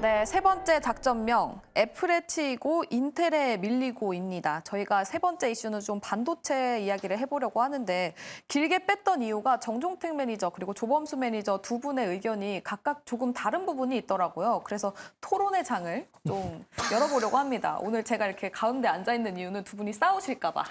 네, 세 번째 작전명, 애플에 치이고 인텔에 밀리고입니다. 저희가 세 번째 이슈는 좀 반도체 이야기를 해보려고 하는데 길게 뺐던 이유가 정종택 매니저 그리고 조범수 매니저 두 분의 의견이 각각 조금 다른 부분이 있더라고요. 그래서 토론의 장을 좀 열어보려고 합니다. 오늘 제가 이렇게 가운데 앉아있는 이유는 두 분이 싸우실까 봐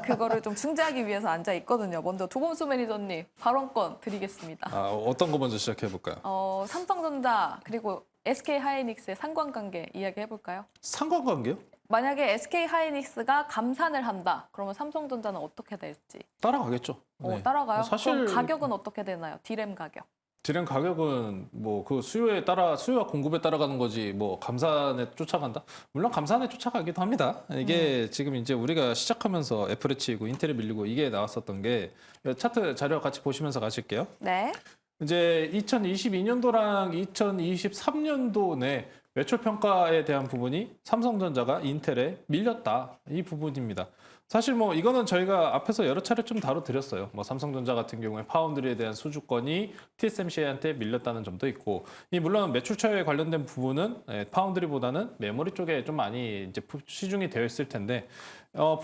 그거를 좀 중재하기 위해서 앉아있거든요. 먼저 조범수 매니저님 발언권 드리겠습니다. 어떤 거 먼저 시작해볼까요? 삼성전자 그리고 SK 하이닉스의 상관관계 이야기해볼까요? 상관관계요? 만약에 SK 하이닉스가 감산을 한다. 그러면 삼성전자는 어떻게 될지. 따라가겠죠. 따라가요? 사실 그럼 가격은 어떻게 되나요? 디램 가격. 디램 가격은 뭐 그 수요에 따라 수요와 공급에 따라가는 거지 뭐 감산에 쫓아간다? 물론 감산에 쫓아가기도 합니다. 이게 지금 이제 우리가 시작하면서 애플에 치이고 인텔에 밀리고 이게 나왔었던 게 차트 자료 같이 보시면서 가실게요. 네. 이제 2022년도랑 2023년도 내 매출 평가에 대한 부분이 삼성전자가 인텔에 밀렸다. 이 부분입니다. 사실 뭐 이거는 저희가 앞에서 여러 차례 좀 다뤄드렸어요. 뭐 삼성전자 같은 경우에 파운드리에 대한 수주권이 TSMC한테 밀렸다는 점도 있고, 이 물론 매출처에 관련된 부분은 파운드리보다는 메모리 쪽에 좀 많이 이제 시중이 되어 있을 텐데,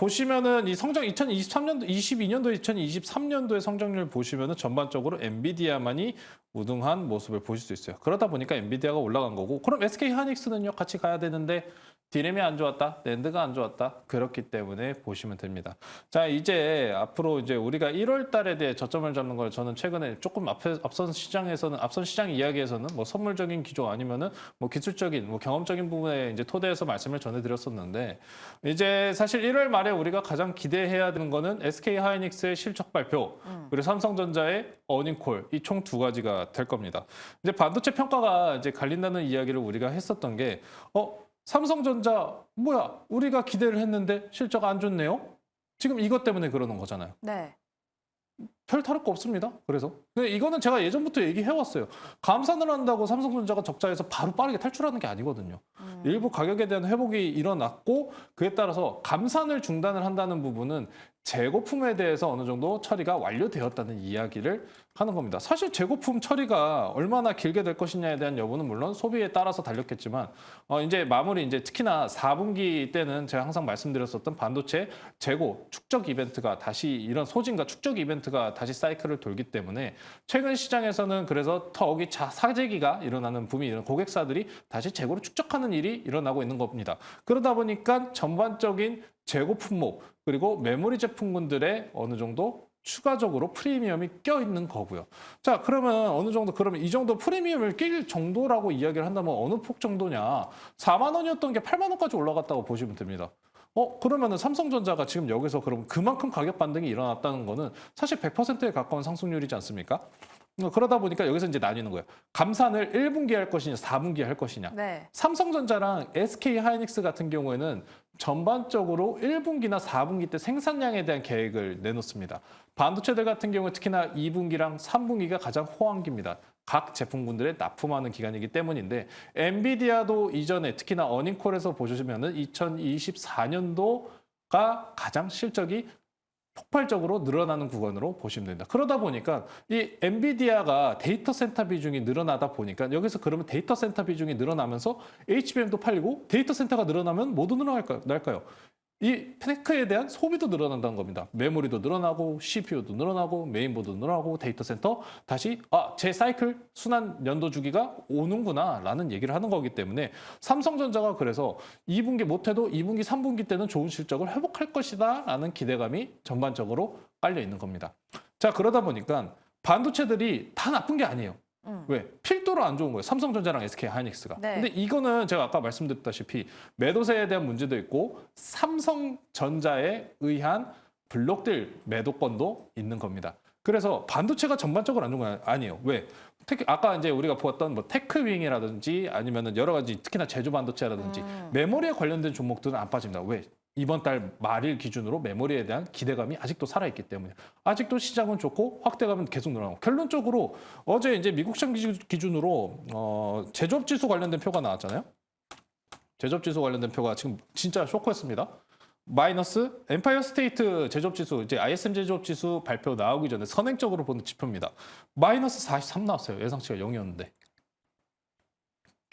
보시면은 이 성장 2023년도, 22년도, 2023년도의 성장률 보시면은 전반적으로 엔비디아만이 우등한 모습을 보실 수 있어요. 그러다 보니까 엔비디아가 올라간 거고, 그럼 SK 하이닉스는요 같이 가야 되는데 디램이 안 좋았다, 낸드가 안 좋았다. 그렇기 때문에 보시면 됩니다. 자, 이제 앞으로 이제 우리가 1월 달에 대해 저점을 잡는 걸 저는 최근에 조금 앞선 시장 이야기에서는 뭐 선물적인 기조 아니면은 뭐 기술적인, 뭐 경험적인 부분에 이제 토대해서 말씀을 전해드렸었는데, 이제 사실 1월 말에 우리가 가장 기대해야 되는 거는 SK 하이닉스의 실적 발표, 그리고 삼성전자의 어닝콜, 이 총 두 가지가 될 겁니다. 이제 반도체 평가가 이제 갈린다는 이야기를 우리가 했었던 게, 삼성전자 뭐야? 우리가 기대를 했는데 실적 안 좋네요. 지금 이것 때문에 그러는 거잖아요. 네. 별 다를 거 없습니다. 그래서 근데 이거는 제가 예전부터 얘기해왔어요. 감산을 한다고 삼성전자가 적자에서 바로 빠르게 탈출하는 게 아니거든요. 일부 가격에 대한 회복이 일어났고, 그에 따라서 감산을 중단을 한다는 부분은 재고품에 대해서 어느 정도 처리가 완료되었다는 이야기를 하는 겁니다. 사실 재고품 처리가 얼마나 길게 될 것이냐에 대한 여부는 물론 소비에 따라서 달렸겠지만, 이제 마무리, 이제 특히나 4분기 때는 제가 항상 말씀드렸었던 반도체 재고 축적 이벤트가 다시, 이런 소진과 축적 이벤트가 다시 사이클을 돌기 때문에 최근 시장에서는 그래서 더욱이 사재기가 일어나는 붐이, 이런 고객사들이 다시 재고를 축적하는 일이 일어나고 있는 겁니다. 그러다 보니까 전반적인 재고 품목 그리고 메모리 제품군들의 어느 정도 추가적으로 프리미엄이 껴있는 거고요. 자, 그러면 어느 정도, 그러면 이 정도 프리미엄을 낄 정도라고 이야기를 한다면 어느 폭 정도냐? 4만 원이었던 게 8만 원까지 올라갔다고 보시면 됩니다. 그러면은 삼성전자가 지금 여기서 그럼 그만큼 가격 반등이 일어났다는 거는 사실 100%에 가까운 상승률이지 않습니까? 그러다 보니까 여기서 이제 나뉘는 거예요. 감산을 1분기 할 것이냐, 4분기 할 것이냐. 네. 삼성전자랑 SK 하이닉스 같은 경우에는 전반적으로 1분기나 4분기 때 생산량에 대한 계획을 내놓습니다. 반도체들 같은 경우 특히나 2분기랑 3분기가 가장 호황기입니다. 각 제품군들에 납품하는 기간이기 때문인데, 엔비디아도 이전에 특히나 어닝콜에서 보시면은 2024년도가 가장 실적이 폭발적으로 늘어나는 구간으로 보시면 됩니다. 그러다 보니까 이 엔비디아가 데이터 센터 비중이 늘어나다 보니까, 여기서 그러면 데이터 센터 비중이 늘어나면서 HBM도 팔리고 데이터 센터가 늘어나면 뭐도 늘어날까요? 이 테크에 대한 소비도 늘어난다는 겁니다. 메모리도 늘어나고 CPU도 늘어나고 메인보드도 늘어나고 데이터 센터 다시 제 사이클 순환 연도 주기가 오는구나 라는 얘기를 하는 거기 때문에 삼성전자가 그래서 2분기 못해도 2분기, 3분기 때는 좋은 실적을 회복할 것이다 라는 기대감이 전반적으로 깔려 있는 겁니다. 자, 그러다 보니까 반도체들이 다 나쁜 게 아니에요. 왜? 필도로 안 좋은 거예요. 삼성전자랑 SK 하이닉스가. 네. 근데 이거는 제가 아까 말씀드렸다시피 매도세에 대한 문제도 있고 삼성전자에 의한 블록들 매도권도 있는 겁니다. 그래서 반도체가 전반적으로 안 좋은 건 아니에요. 왜? 특히 아까 이제 우리가 보았던 뭐 테크윙이라든지 아니면은 여러 가지 특히나 제조 반도체라든지 메모리에 관련된 종목들은 안 빠집니다. 왜? 이번 달 말일 기준으로 메모리에 대한 기대감이 아직도 살아있기 때문에 아직도 시장은 좋고 확대감은 계속 늘어나고, 결론적으로 어제 이제 미국 시장 기준으로 제조업 지수 관련된 표가 나왔잖아요. 제조업 지수 관련된 표가 지금 진짜 쇼크였습니다. 마이너스 엠파이어 스테이트 제조업 지수, 이제 ISM 제조업 지수 발표 나오기 전에 선행적으로 보는 지표입니다. 마이너스 43 나왔어요. 예상치가 0이었는데.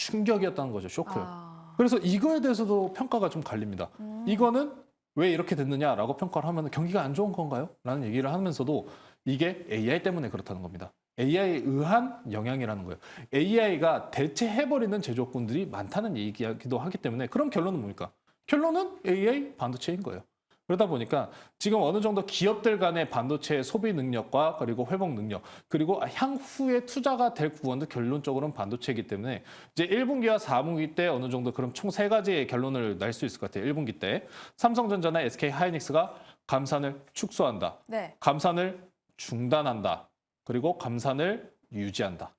충격이었다는 거죠. 쇼크요. 아. 그래서 이거에 대해서도 평가가 좀 갈립니다. 이거는 왜 이렇게 됐느냐라고 평가를 하면 경기가 안 좋은 건가요? 라는 얘기를 하면서도 이게 AI 때문에 그렇다는 겁니다. AI에 의한 영향이라는 거예요. AI가 대체해버리는 제조업군들이 많다는 얘기이기도 하기 때문에 그럼 결론은 뭡니까? 결론은 AI 반도체인 거예요. 그러다 보니까 지금 어느 정도 기업들 간의 반도체 소비 능력과 그리고 회복 능력 그리고 향후에 투자가 될 구간도 결론적으로는 반도체이기 때문에 이제 1분기와 4분기 때 어느 정도 그럼 총 3가지의 결론을 낼 수 있을 것 같아요. 1분기 때 삼성전자나 SK 하이닉스가 감산을 축소한다. 네. 감산을 중단한다. 그리고 감산을 유지한다.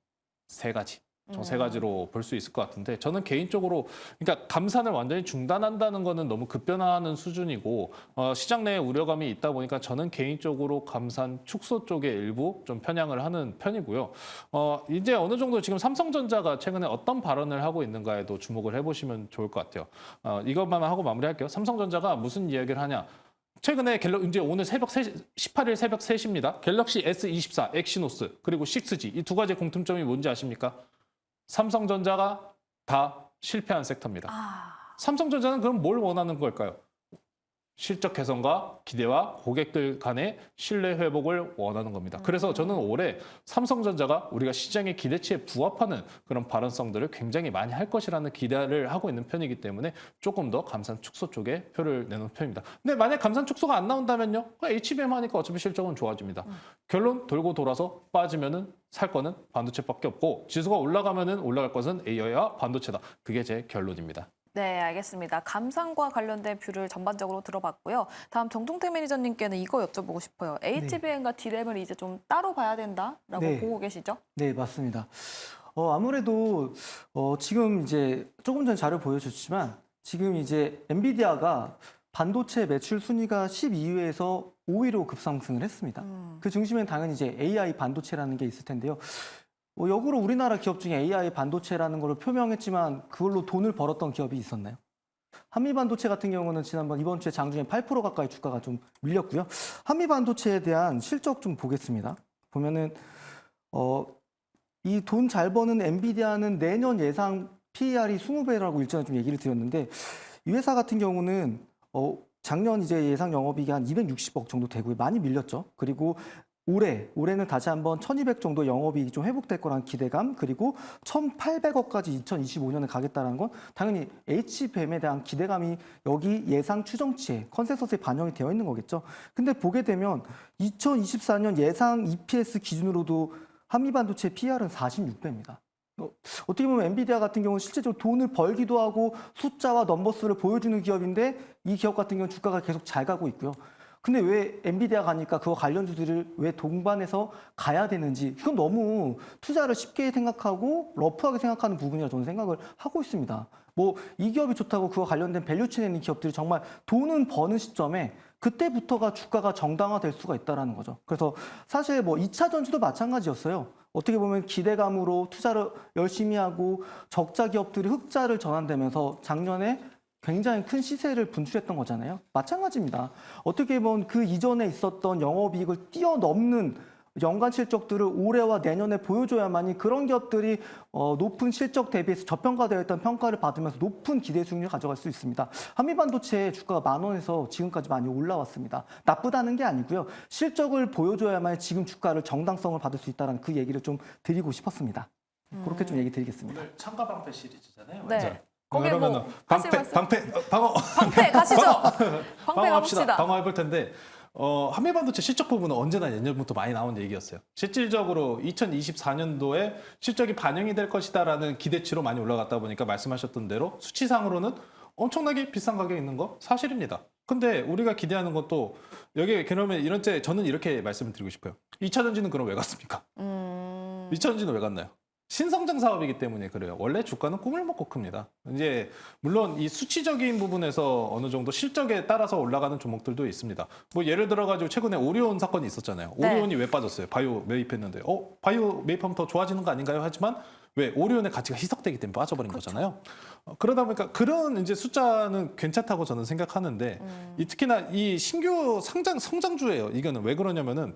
3가지. 총 3가지로 볼 수 있을 것 같은데 저는 개인적으로 그러니까 감산을 완전히 중단한다는 거는 너무 급변하는 수준이고 시장 내에 우려감이 있다 보니까 저는 개인적으로 감산 축소 쪽에 일부 좀 편향을 하는 편이고요. 이제 어느 정도 지금 삼성전자가 최근에 어떤 발언을 하고 있는가에도 주목을 해보시면 좋을 것 같아요. 이것만 하고 마무리할게요. 삼성전자가 무슨 이야기를 하냐. 최근에 이제 오늘 18일 새벽 3시입니다. 갤럭시 S24, 엑시노스, 그리고 6G 이 2가지 공통점이 뭔지 아십니까? 삼성전자가 다 실패한 섹터입니다. 삼성전자는 그럼 뭘 원하는 걸까요? 실적 개선과 기대와 고객들 간의 신뢰 회복을 원하는 겁니다. 그래서 저는 올해 삼성전자가 우리가 시장의 기대치에 부합하는 그런 발언성들을 굉장히 많이 할 것이라는 기대를 하고 있는 편이기 때문에 조금 더 감산 축소 쪽에 표를 내는 편입니다. 근데 만약 감산 축소가 안 나온다면요? HBM 하니까 어차피 실적은 좋아집니다. 결론 돌고 돌아서 빠지면은 살 거는 반도체밖에 없고 지수가 올라가면은 올라갈 것은 AI와 반도체다. 그게 제 결론입니다. 네, 알겠습니다. 감산과 관련된 뷰를 전반적으로 들어봤고요. 다음 정종택 매니저님께는 이거 여쭤보고 싶어요. HBM과 D램을 이제 좀 따로 봐야 된다라고 네. 보고 계시죠? 네, 맞습니다. 아무래도 지금 이제 조금 전 자료 보여줬지만 지금 이제 엔비디아가 반도체 매출 순위가 12위에서 5위로 급상승을 했습니다. 그 중심엔 당연히 이제 AI 반도체라는 게 있을 텐데요. 역으로 우리나라 기업 중에 AI 반도체라는 걸 표명했지만 그걸로 돈을 벌었던 기업이 있었나요? 한미반도체 같은 경우는 이번 주에 장중에 8% 가까이 주가가 좀 밀렸고요. 한미반도체에 대한 실적 좀 보겠습니다. 보면은 이 돈 잘 버는 엔비디아는 내년 예상 PER이 20배라고 일전에 좀 얘기를 드렸는데 이 회사 같은 경우는 작년 이제 예상 영업이익이 한 260억 정도 되고요. 많이 밀렸죠. 그리고 올해는 다시 한번 1,200 정도 영업이익이 좀 회복될 거라는 기대감, 그리고 1,800억까지 2025년에 가겠다는 건 당연히 HBM에 대한 기대감이 여기 예상 추정치에 컨센서스에 반영이 되어 있는 거겠죠. 근데 보게 되면 2024년 예상 EPS 기준으로도 한미반도체 PER은 46배입니다. 어떻게 보면 엔비디아 같은 경우는 실제적으로 돈을 벌기도 하고 숫자와 넘버스를 보여주는 기업인데 이 기업 같은 경우는 주가가 계속 잘 가고 있고요. 근데 왜 엔비디아 가니까 그거 관련주들을 왜 동반해서 가야 되는지 이건 너무 투자를 쉽게 생각하고 러프하게 생각하는 부분이라 저는 생각을 하고 있습니다. 이 기업이 좋다고 그거 관련된 밸류체인에 있는 기업들이 정말 돈은 버는 시점에 그때부터가 주가가 정당화될 수가 있다는 거죠. 그래서 사실 2차 전지도 마찬가지였어요. 어떻게 보면 기대감으로 투자를 열심히 하고 적자 기업들이 흑자를 전환되면서 작년에 굉장히 큰 시세를 분출했던 거잖아요. 마찬가지입니다. 어떻게 보면 그 이전에 있었던 영업이익을 뛰어넘는 연간 실적들을 올해와 내년에 보여줘야만이 그런 기업들이 높은 실적 대비해서 저평가되어 있던 평가를 받으면서 높은 기대 수익률을 가져갈 수 있습니다. 한미반도체 주가가 10,000원에서 지금까지 많이 올라왔습니다. 나쁘다는 게 아니고요. 실적을 보여줘야만 지금 주가를 정당성을 받을 수 있다는 그 얘기를 좀 드리고 싶었습니다. 그렇게 좀 얘기 드리겠습니다. 오늘 창가 방패 시리즈잖아요. 네. 거기에 그러면은 하실 말씀? 방패 가시죠. 방패 방어합시다. 가봅시다. 방어해볼 텐데 한미반도체 실적 부분은 언제나 예년부터 많이 나온 얘기였어요. 실질적으로 2024년도에 실적이 반영이 될 것이다라는 기대치로 많이 올라갔다 보니까 말씀하셨던 대로 수치상으로는 엄청나게 비싼 가격에 있는 거 사실입니다. 근데 우리가 기대하는 것도 여기 그러면 이런 때 저는 이렇게 말씀을 드리고 싶어요. 2차 전지는 그럼 왜 갔습니까? 2차 전지는 왜 갔나요? 신성장 사업이기 때문에 그래요. 원래 주가는 꿈을 먹고 큽니다. 이제 물론 이 수치적인 부분에서 어느 정도 실적에 따라서 올라가는 종목들도 있습니다. 예를 들어가지고 최근에 오리온 사건이 있었잖아요. 네. 오리온이 왜 빠졌어요? 바이오 매입했는데 바이오 매입하면 더 좋아지는 거 아닌가요? 하지만 왜 오리온의 가치가 희석되기 때문에 빠져버린 거잖아요. 그러다 보니까 그런 이제 숫자는 괜찮다고 저는 생각하는데 특히나 이 신규 성장주예요. 이거는 왜 그러냐면은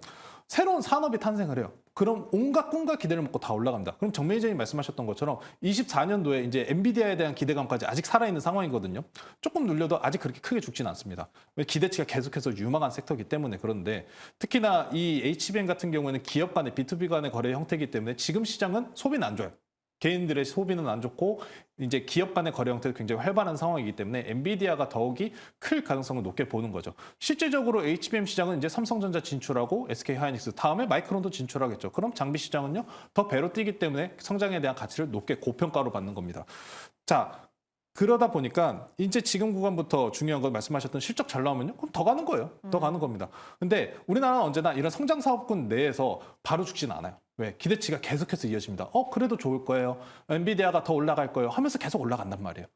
새로운 산업이 탄생을 해요. 그럼 온갖 꿈과 기대를 먹고 다 올라갑니다. 그럼 정 매니저님 말씀하셨던 것처럼 24년도에 이제 엔비디아에 대한 기대감까지 아직 살아있는 상황이거든요. 조금 눌려도 아직 그렇게 크게 죽진 않습니다. 왜 기대치가 계속해서 유망한 섹터이기 때문에. 그런데 특히나 이 HBM 같은 경우에는 기업 간의 B2B 간의 거래 형태이기 때문에 지금 시장은 소비는 안 좋아요. 개인들의 소비는 안 좋고 이제 기업 간의 거래 형태도 굉장히 활발한 상황이기 때문에 엔비디아가 더욱이 클 가능성을 높게 보는 거죠. 실질적으로 HBM 시장은 이제 삼성전자 진출하고 SK하이닉스 다음에 마이크론도 진출하겠죠. 그럼 장비 시장은요 더 배로 뛰기 때문에 성장에 대한 가치를 높게 고평가로 받는 겁니다. 자. 그러다 보니까 이제 지금 구간부터 중요한 건 말씀하셨던 실적 잘 나오면요. 그럼 더 가는 거예요. 더 가는 겁니다. 근데 우리나라는 언제나 이런 성장 사업군 내에서 바로 죽지는 않아요. 왜? 기대치가 계속해서 이어집니다. 그래도 좋을 거예요. 엔비디아가 더 올라갈 거예요. 하면서 계속 올라간단 말이에요.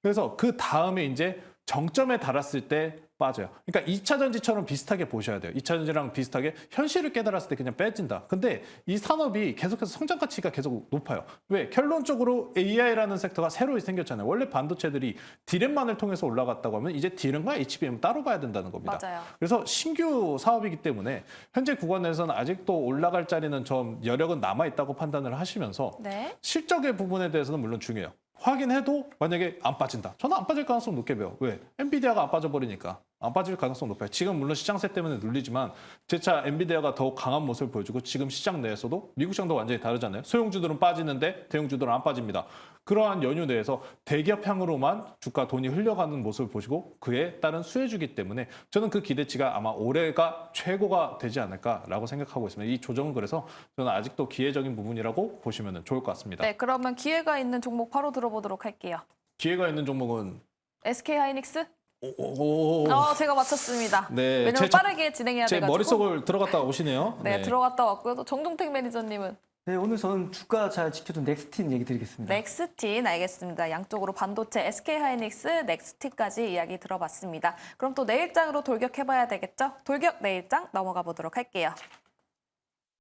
그래서 그 다음에 이제 정점에 달았을 때 빠져요. 그러니까 2차 전지처럼 비슷하게 보셔야 돼요. 2차 전지랑 비슷하게 현실을 깨달았을 때 그냥 빼진다. 근데 이 산업이 계속해서 성장 가치가 계속 높아요. 왜? 결론적으로 AI라는 섹터가 새로 생겼잖아요. 원래 반도체들이 D램만을 통해서 올라갔다고 하면 이제 D램과 HBM 따로 봐야 된다는 겁니다. 맞아요. 그래서 신규 사업이기 때문에 현재 구간에서는 아직도 올라갈 자리는 좀 여력은 남아있다고 판단을 하시면서 네. 실적의 부분에 대해서는 물론 중요해요. 확인해도 만약에 안 빠진다. 저는 안 빠질 가능성 높게 봐요. 왜? 엔비디아가 안 빠져버리니까. 안 빠질 가능성 높아요. 지금 물론 시장세 때문에 눌리지만 재차 엔비디아가 더욱 강한 모습을 보여주고 지금 시장 내에서도 미국 시장도 완전히 다르잖아요. 소형주들은 빠지는데 대형주들은 안 빠집니다. 그러한 연유 내에서 대기업향으로만 주가 돈이 흘려가는 모습을 보시고 그에 따른 수혜주기 때문에 저는 그 기대치가 아마 올해가 최고가 되지 않을까라고 생각하고 있습니다. 이 조정은 그래서 저는 아직도 기회적인 부분이라고 보시면 좋을 것 같습니다. 네, 그러면 기회가 있는 종목 바로 들어보도록 할게요. 기회가 있는 종목은 SK하이닉스? 오. 제가 맞췄습니다. 네, 왜냐면 빠르게 진행해야 제 돼가지고. 머릿속을 들어갔다 오시네요. 네, 들어갔다 왔고요. 또 정종택 매니저님은 네, 오늘 저는 주가 잘 지켜준 넥스틴 얘기 드리겠습니다. 넥스틴 알겠습니다. 양쪽으로 반도체, SK하이닉스, 넥스틴까지 이야기 들어봤습니다. 그럼 또 내일장으로 돌격해봐야 되겠죠? 돌격 내일장 넘어가 보도록 할게요.